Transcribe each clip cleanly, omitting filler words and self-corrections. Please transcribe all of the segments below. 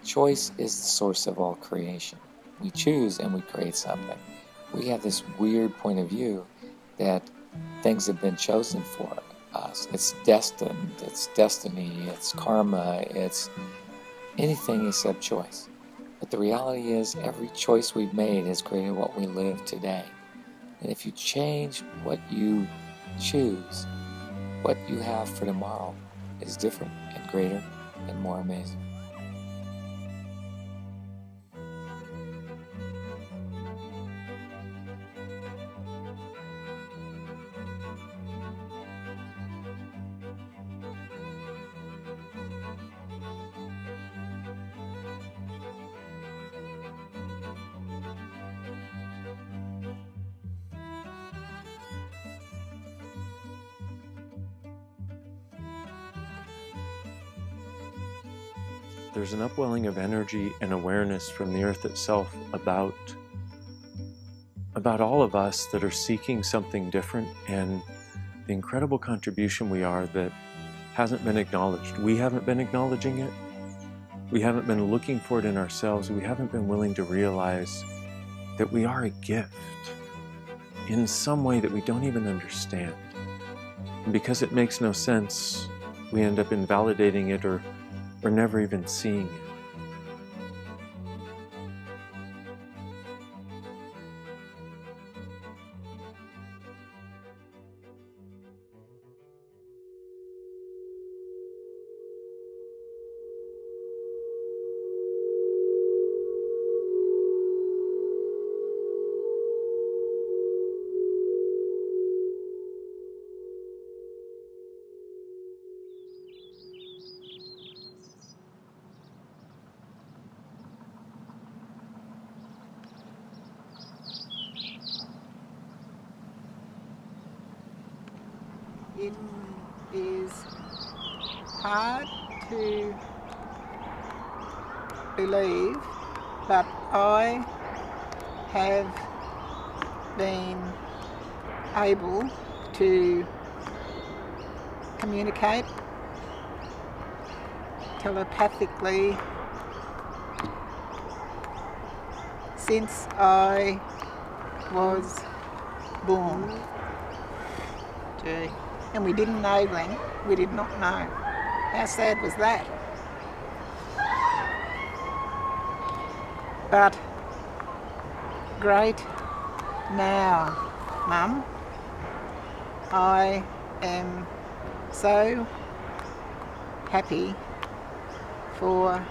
Choice is the source of all creation. We choose and we create something. We have this weird point of view that things have been chosen for us. It's destined, it's destiny, it's karma, it's anything except choice. But the reality is every choice we've made has created what we live today. And if you change what you choose, what you have for tomorrow is different and greater and more amazing. There's an upwelling of energy and awareness from the earth itself about all of us that are seeking something different, and the incredible contribution we are that hasn't been acknowledged. We haven't been acknowledging it. We haven't been looking for it in ourselves. We haven't been willing to realize that we are a gift in some way that we don't even understand. And because it makes no sense, we end up invalidating it or never even seeing it. It is hard to believe, but I have been able to communicate telepathically since I was born. Gee. And we didn't know, Glenn. We did not know. How sad was that? But great now, Mum. I am so happy for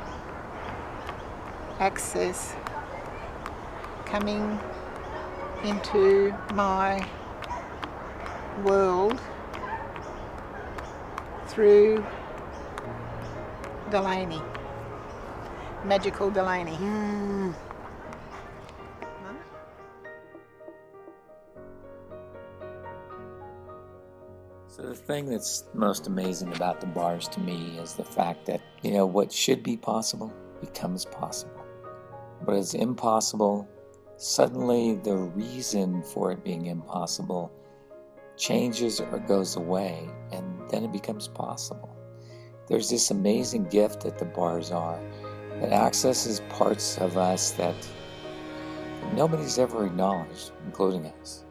access coming into my world through Delany, magical Delany. So the thing that's most amazing about the bars to me is the fact that, what should be possible becomes possible. What is impossible, suddenly the reason for it being impossible changes or goes away, and then it becomes possible. There's this amazing gift that the bars are that accesses parts of us that nobody's ever acknowledged, including us,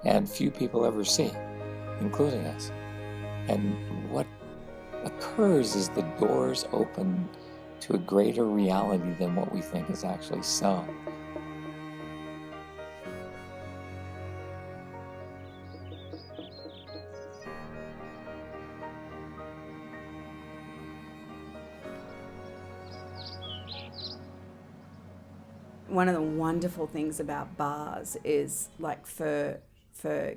and few people ever see, including us. And what occurs is the doors open to a greater reality than what we think is actually so. One of the wonderful things about bars is, like, for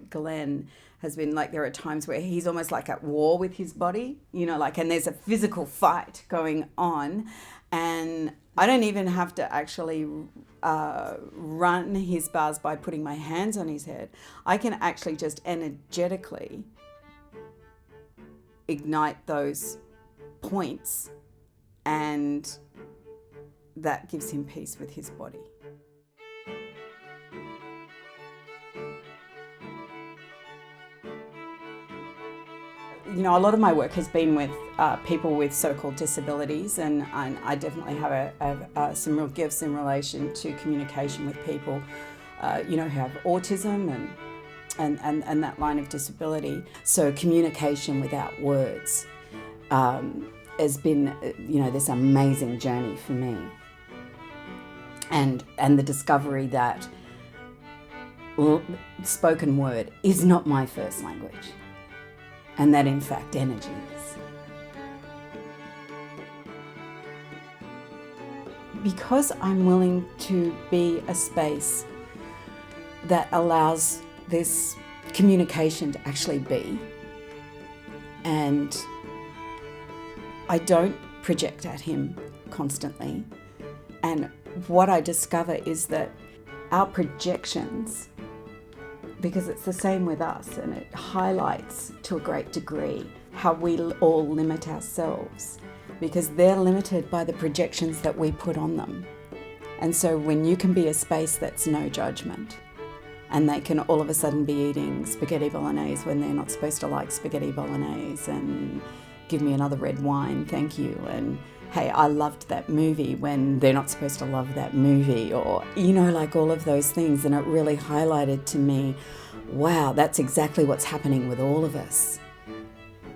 Glenn has been, like, there are times where he's almost like at war with his body, and there's a physical fight going on, and I don't even have to actually run his bars by putting my hands on his head. I can actually just energetically ignite those points, and that gives him peace with his body. a lot of my work has been with people with so-called disabilities, and I definitely have some real gifts in relation to communication with people, who have autism and that line of disability. So communication without words has been, this amazing journey for me. And the discovery that spoken word is not my first language, and that in fact energy is. Because I'm willing to be a space that allows this communication to actually be, and I don't project at him constantly, and what I discover is that our projections, because it's the same with us, and it highlights to a great degree how we all limit ourselves, because they're limited by the projections that we put on them. And so when you can be a space that's no judgment, and they can all of a sudden be eating spaghetti bolognese when they're not supposed to like spaghetti bolognese, and give me another red wine, thank you, and hey, I loved that movie when they're not supposed to love that movie, or, like all of those things. And it really highlighted to me, wow, that's exactly what's happening with all of us.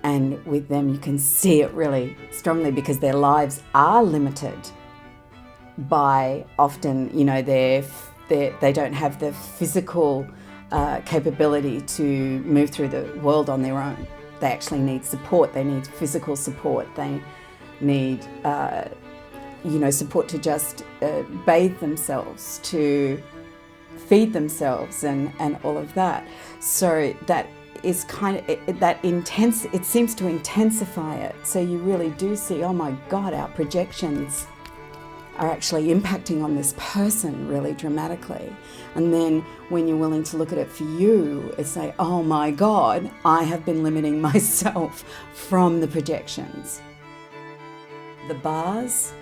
And with them, you can see it really strongly, because their lives are limited by often, they don't have the physical capability to move through the world on their own. They actually need support. They need physical support. They need, support to just bathe themselves, to feed themselves, and all of that. So that is it seems to intensify it. So you really do see, oh my God, our projections are actually impacting on this person really dramatically. And then when you're willing to look at it for you, it's like, oh my God, I have been limiting myself from the projections. The bars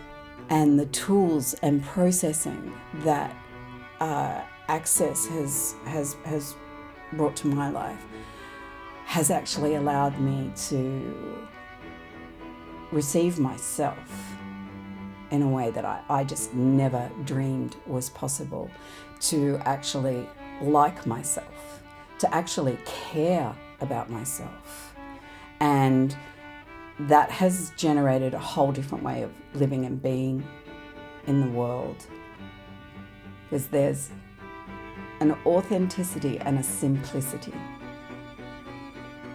and the tools and processing that Access has brought to my life has actually allowed me to receive myself in a way that I just never dreamed was possible, to actually like myself, to actually care about myself. And that has generated a whole different way of living and being in the world. Because there's an authenticity and a simplicity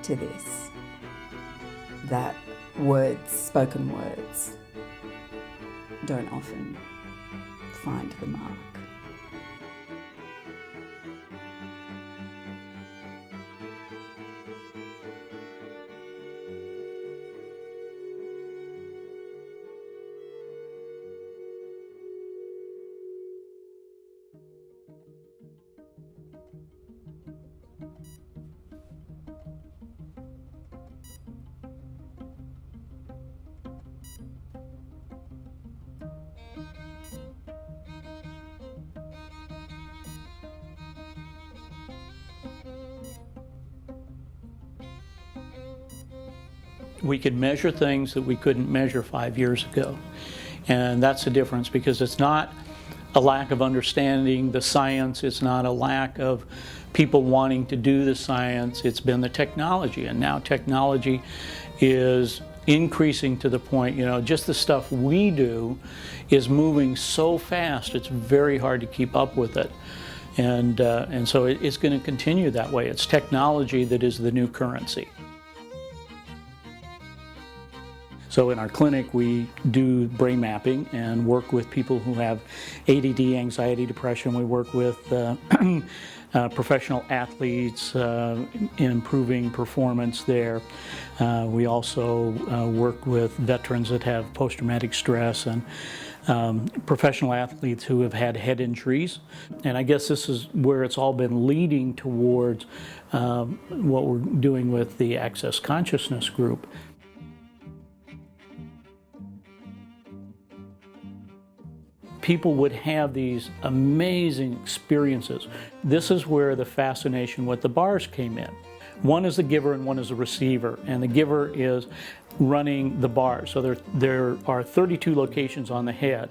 to this that spoken words, don't often find the mark. We could measure things that we couldn't measure 5 years ago. And that's the difference, because it's not a lack of understanding the science, it's not a lack of people wanting to do the science, it's been the technology. And now technology is increasing to the point, just the stuff we do is moving so fast, it's very hard to keep up with it. And so it's going to continue that way. It's technology that is the new currency. So in our clinic, we do brain mapping and work with people who have ADD, anxiety, depression. We work with professional athletes, improving performance there. We also work with veterans that have post-traumatic stress, and professional athletes who have had head injuries. And I guess this is where it's all been leading towards what we're doing with the Access Consciousness group. people would have these amazing experiences. This is where the fascination with the bars came in. One is the giver and one is the receiver, and the giver is running the bars. So there are 32 locations on the head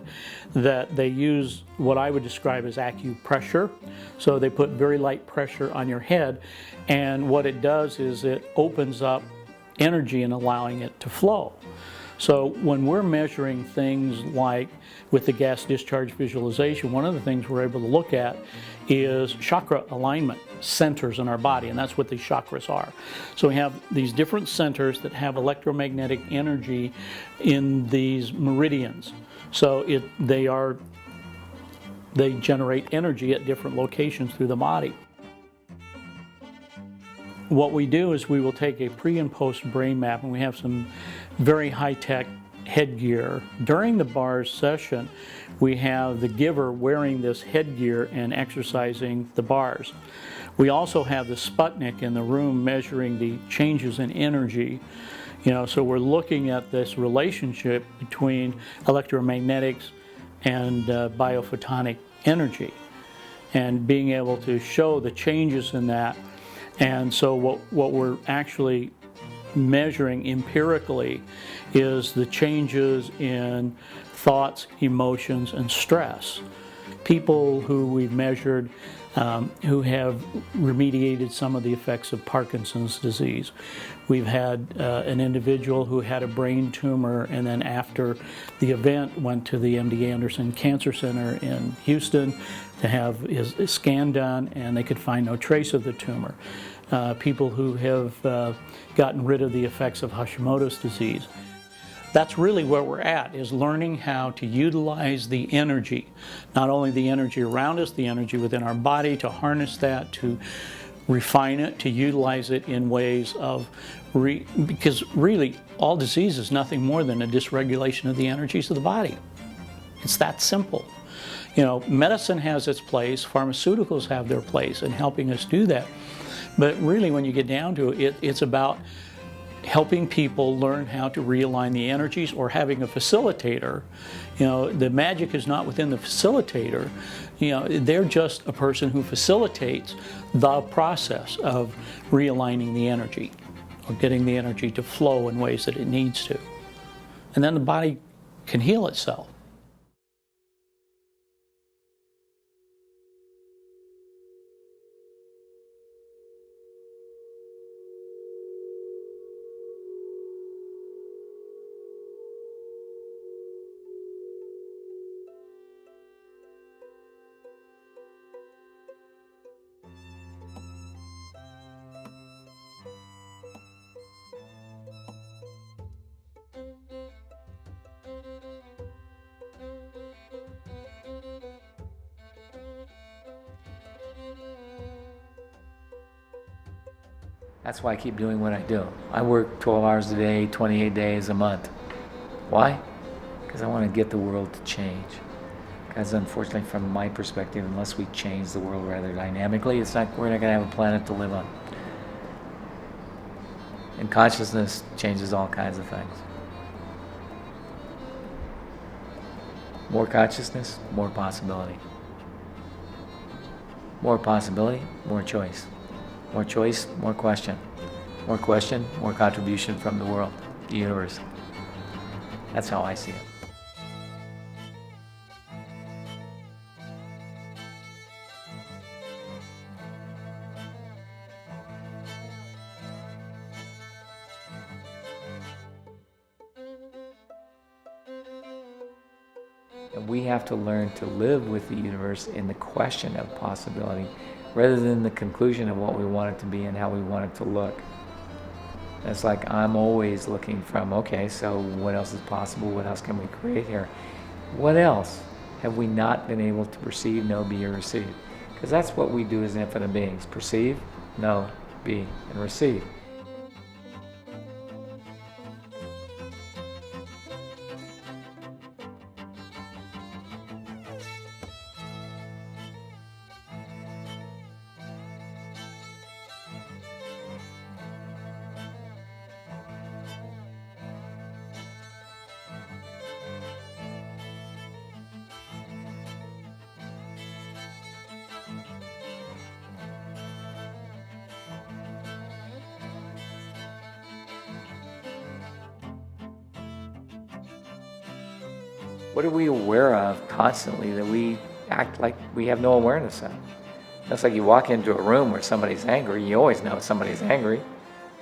that they use what I would describe as acupressure. So they put very light pressure on your head, and what it does is it opens up energy and allowing it to flow. So when we're measuring things like with the gas discharge visualization, one of the things we're able to look at is chakra alignment centers in our body, and that's what these chakras are. So we have these different centers that have electromagnetic energy in these meridians. So they generate energy at different locations through the body. What we do is we will take a pre and post brain map, and we have some very high-tech headgear. During the bars session, we have the giver wearing this headgear and exercising the bars. We also have the Sputnik in the room measuring the changes in energy. So we're looking at this relationship between electromagnetics and biophotonic energy and being able to show the changes in that. And so what we're actually measuring empirically is the changes in thoughts, emotions, and stress. People who we've measured who have remediated some of the effects of Parkinson's disease. We've had an individual who had a brain tumor and then after the event went to the MD Anderson Cancer Center in Houston to have his scan done, and they could find no trace of the tumor. People who have gotten rid of the effects of Hashimoto's disease. That's really where we're at, is learning how to utilize the energy, not only the energy around us, the energy within our body, to harness that, to refine it, to utilize it in ways of, because really all disease is nothing more than a dysregulation of the energies of the body. It's that simple. Medicine has its place, pharmaceuticals have their place in helping us do that. But really, when you get down to it, it's about helping people learn how to realign the energies, or having a facilitator. The magic is not within the facilitator. They're just a person who facilitates the process of realigning the energy, or getting the energy to flow in ways that it needs to. And then the body can heal itself. That's why I keep doing what I do. I work 12 hours a day, 28 days a month. Why? Because I want to get the world to change. Because unfortunately, from my perspective, unless we change the world rather dynamically, we're not going to have a planet to live on. And consciousness changes all kinds of things. More consciousness, more possibility. More possibility, more choice. More choice, more question. More question, more contribution from the world, the universe. That's how I see it. And we have to learn to live with the universe in the question of possibility, rather than the conclusion of what we want it to be and how we want it to look. It's like I'm always looking from, okay, so what else is possible? What else can we create here? What else have we not been able to perceive, know, be, or receive? Because that's what we do as infinite beings. Perceive, know, be, and receive. What are we aware of constantly that we act like we have no awareness of? It's like you walk into a room where somebody's angry, you always know somebody's angry,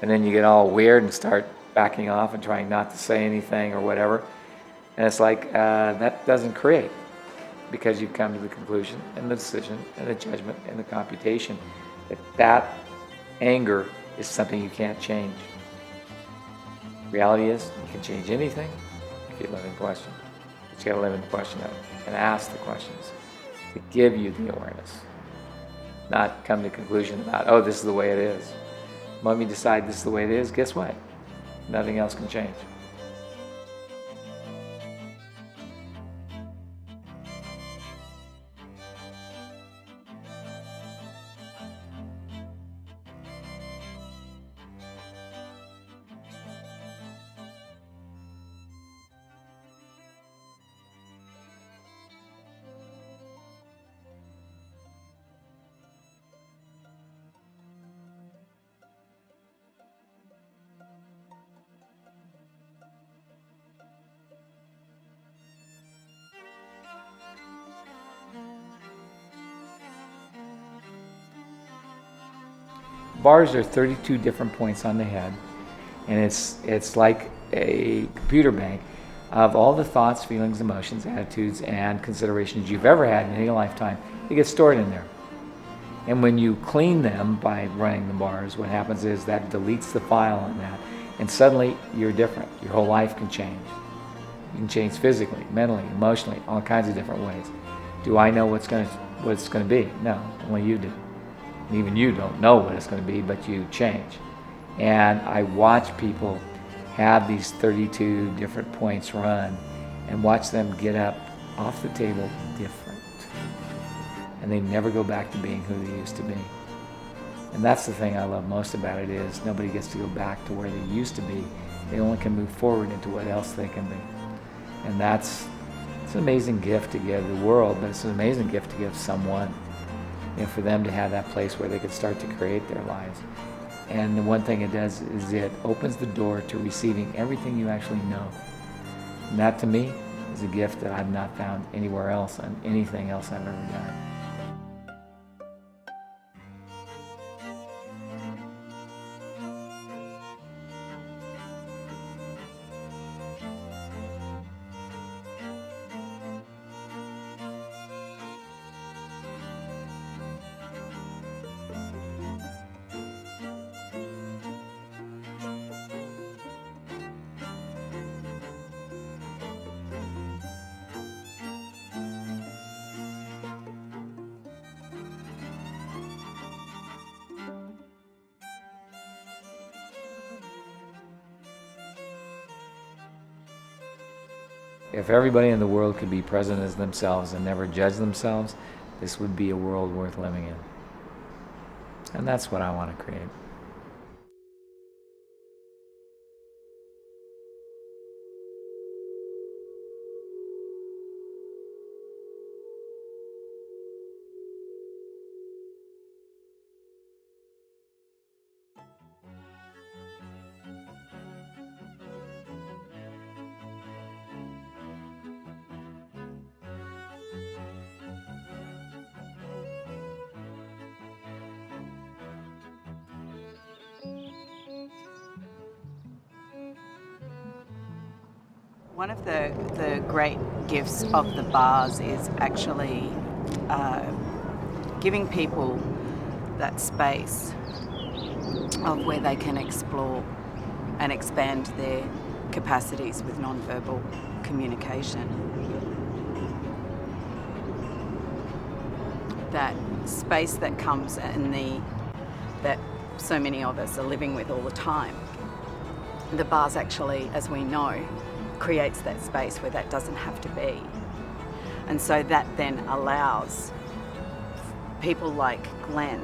and then you get all weird and start backing off and trying not to say anything or whatever. And it's like, that doesn't create, because you've come to the conclusion and the decision and the judgment and the computation that anger is something you can't change. Reality is, you can change anything if you live in question. But you gotta live in the question of it and ask the questions to give you the awareness. Not come to a conclusion about, oh, this is the way it is. When you decide this is the way it is, guess what? Nothing else can change. Bars are 32 different points on the head, and it's like a computer bank of all the thoughts, feelings, emotions, attitudes, and considerations you've ever had in any lifetime. They get stored in there. And when you clean them by running the bars, what happens is that deletes the file on that, and suddenly you're different. Your whole life can change. You can change physically, mentally, emotionally, all kinds of different ways. Do I know what's going to be? No, only you do. And even you don't know what it's going to be, but you change. And I watch people have these 32 different points run and watch them get up off the table different. And they never go back to being who they used to be. And that's the thing I love most about it, is nobody gets to go back to where they used to be. They only can move forward into what else they can be. And it's an amazing gift to give the world, but it's an amazing gift to give someone. For them to have that place where they could start to create their lives. And the one thing it does is it opens the door to receiving everything you actually know. And that, to me, is a gift that I've not found anywhere else on anything else I've ever done. If everybody in the world could be present as themselves and never judge themselves, this would be a world worth living in. And that's what I want to create. One of the great gifts of the bars is actually giving people that space of where they can explore and expand their capacities with non-verbal communication. That space that comes and that so many of us are living with all the time. The bars actually, as we know, creates that space where that doesn't have to be. And so that then allows people like Glenn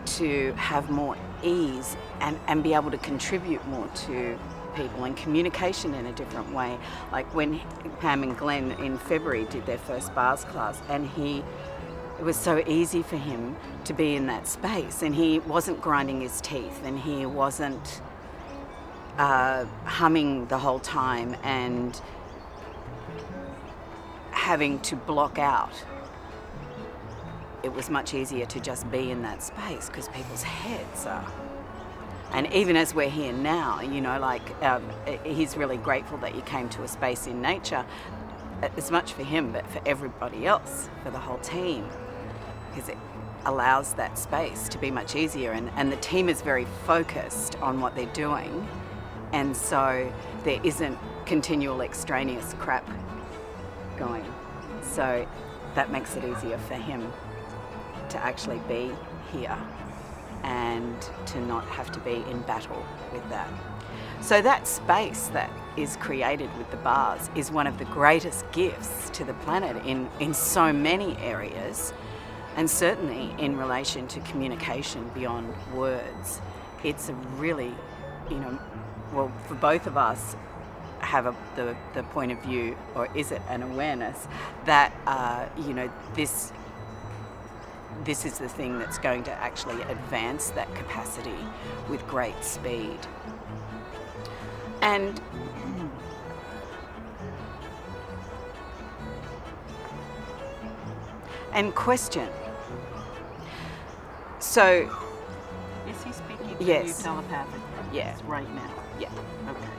to have more ease and be able to contribute more to people and communication in a different way. Like when Pam and Glenn in February did their first bars class, and it was so easy for him to be in that space, and he wasn't grinding his teeth, and he wasn't humming the whole time, and having to block out. It was much easier to just be in that space because people's heads are. And even as we're here now, you know, like he's really grateful that you came to a space in nature, as much for him, but for everybody else, for the whole team, because it allows that space to be much easier. And the team is very focused on what they're doing. And so there isn't continual extraneous crap going. So that makes it easier for him to actually be here and to not have to be in battle with that. So that space that is created with the bars is one of the greatest gifts to the planet in so many areas, and certainly in relation to communication beyond words. It's a really, you know, well, for both of us have the point of view, or is it an awareness, that, you know, this is the thing that's going to actually advance that capacity with great speed. And question. So, Is he speaking to Yes. you telepathically? Yeah. Right now? yeah. Okay.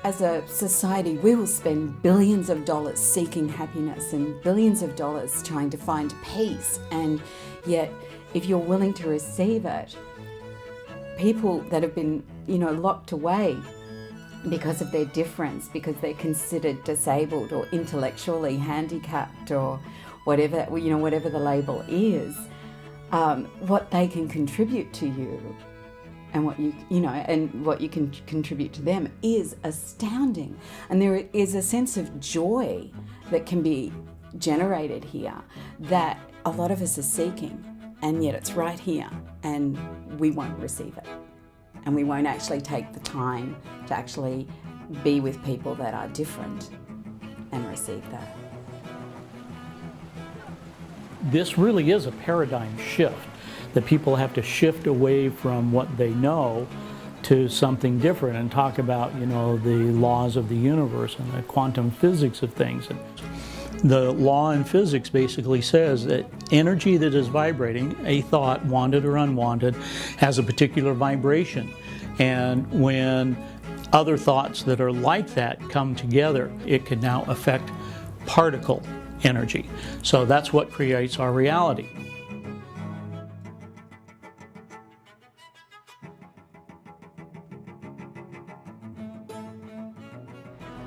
As a society, we will spend billions of dollars seeking happiness and billions of dollars trying to find peace. And yet, if you're willing to receive it, people that have been, you know, locked away because of their difference, because they're considered disabled or intellectually handicapped or whatever, you know, whatever the label is, what they can contribute to you and what you can contribute to them is astounding. And there is a sense of joy that can be generated here that a lot of us are seeking, and yet it's right here and we won't receive it. And we won't actually take the time to actually be with people that are different and receive that. This really is a paradigm shift, that people have to shift away from what they know to something different and talk about, you know, the laws of the universe and the quantum physics of things. And the law in physics basically says that energy that is vibrating, a thought, wanted or unwanted, has a particular vibration. And when other thoughts that are like that come together, it can now affect particle energy. So that's what creates our reality.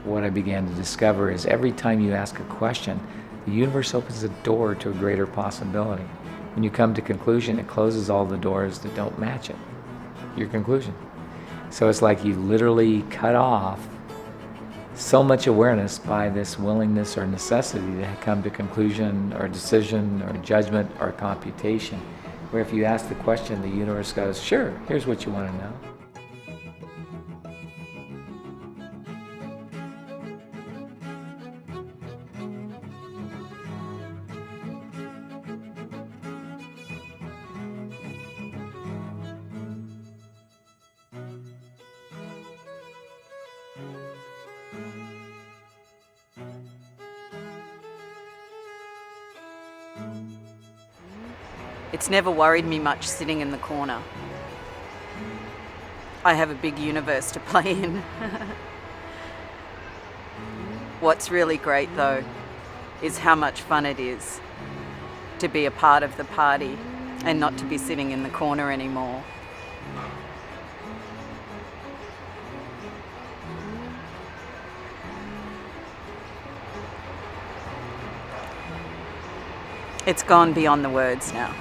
What I began to discover is every time you ask a question, the universe opens a door to a greater possibility. When you come to conclusion, it closes all the doors that don't match it, your conclusion. So it's like you literally cut off so much awareness by this willingness or necessity to come to conclusion or decision or judgment or computation, where if you ask the question, the universe goes, sure, here's what you want to know. It's never worried me much sitting in the corner. I have a big universe to play in. What's really great though is how much fun it is to be a part of the party and not to be sitting in the corner anymore. It's gone beyond the words now.